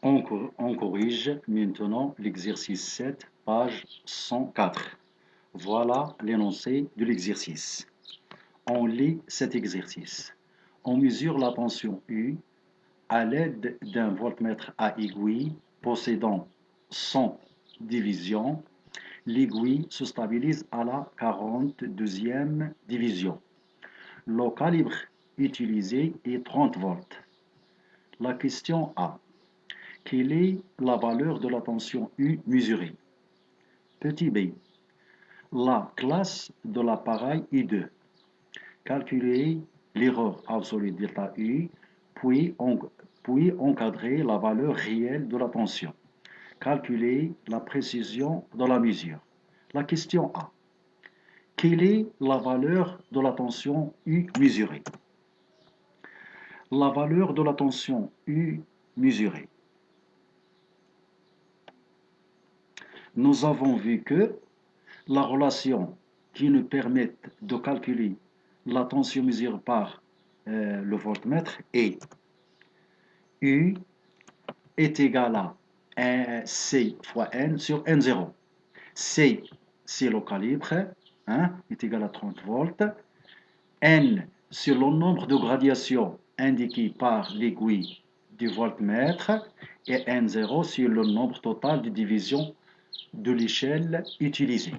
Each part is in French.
On corrige maintenant l'exercice 7, page 104. Voilà l'énoncé de l'exercice. On lit cet exercice. On mesure la tension U à l'aide d'un voltmètre à aiguille possédant 100 divisions. L'aiguille se stabilise à la 42e division. Le calibre utilisé est 30 volts. La question A. Quelle est la valeur de la tension U mesurée? Petit b. La classe de l'appareil I2. Calculer l'erreur absolue delta U, puis encadrer la valeur réelle de la tension. Calculer la précision de la mesure. La question A. Quelle est la valeur de la tension U mesurée? La valeur de la tension U mesurée. Nous avons vu que la relation qui nous permet de calculer la tension mesurée par le voltmètre est U est égal à C fois N sur N0. C, c'est le calibre, est égal à 30 volts. N, c'est le nombre de gradations indiqué par l'aiguille du voltmètre. Et N0, c'est le nombre total de divisions de l'échelle utilisée.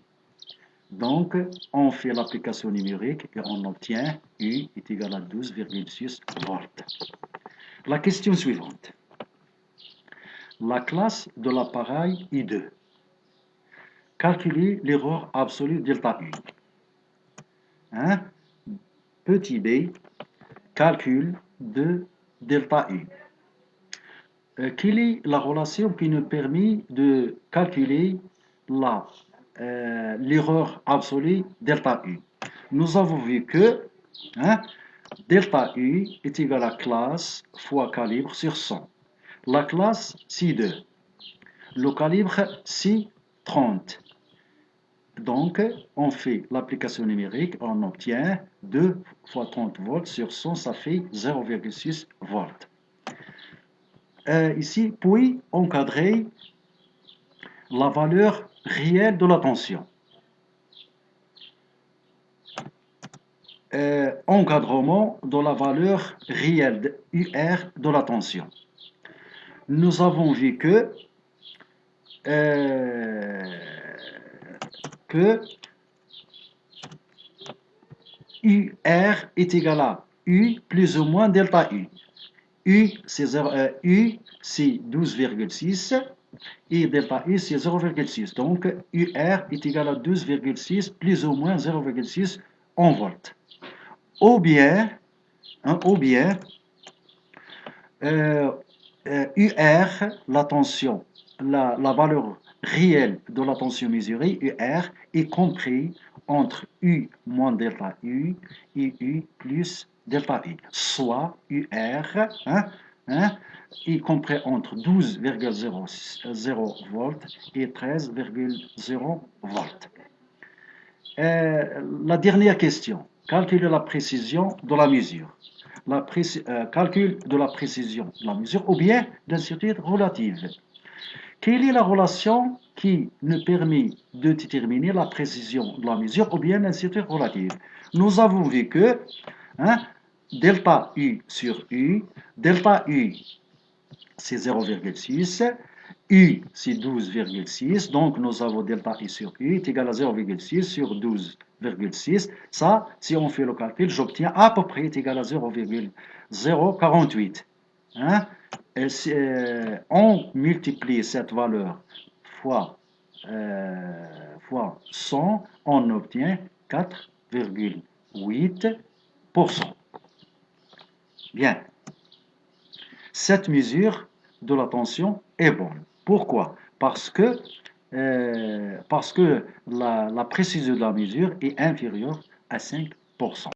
Donc, on fait l'application numérique et on obtient U est égal à 12,6 volts. La question suivante. La classe de l'appareil I2. Calculer l'erreur absolue delta U. Petit b, calcul de delta U. Quelle est la relation qui nous permet de calculer l'erreur absolue delta U? Nous avons vu que delta U est égal à classe fois calibre sur 100. La classe, c'est 2. Le calibre, c'est 30. Donc, on fait l'application numérique, on obtient 2 fois 30 volts sur 100, ça fait 0,6 volts. Ici, puis encadrer la valeur réelle de la tension. Encadrement de la valeur réelle de UR de la tension. Nous avons vu que UR est égal à U plus ou moins delta U. U, c'est 12,6 et delta U, c'est 0,6. Donc, UR est égal à 12,6 plus ou moins 0,6 en volts. Ou bien UR, la tension, la valeur réelle de la tension mesurée, UR, est compris entre U moins delta U et U plus delta U, soit UR est compris entre 12,00 volts et 13,0 volts. La dernière question, calculer la précision de la mesure. Calcul de la précision de la mesure ou bien d'incertitude relative. Quelle est la relation qui nous permet de déterminer la précision de la mesure ou bien l'incertitude relative? Nous avons vu que delta U sur U, delta U c'est 0,6, U c'est 12,6, donc nous avons delta U sur U est égal à 0,6 sur 12,6. Ça, si on fait le calcul, j'obtiens à peu près est égal à 0,048. On multiplie cette valeur fois 100, on obtient 4,8%. Bien. Cette mesure de la tension est bonne. Pourquoi? Parce que la précision de la mesure est inférieure à 5%.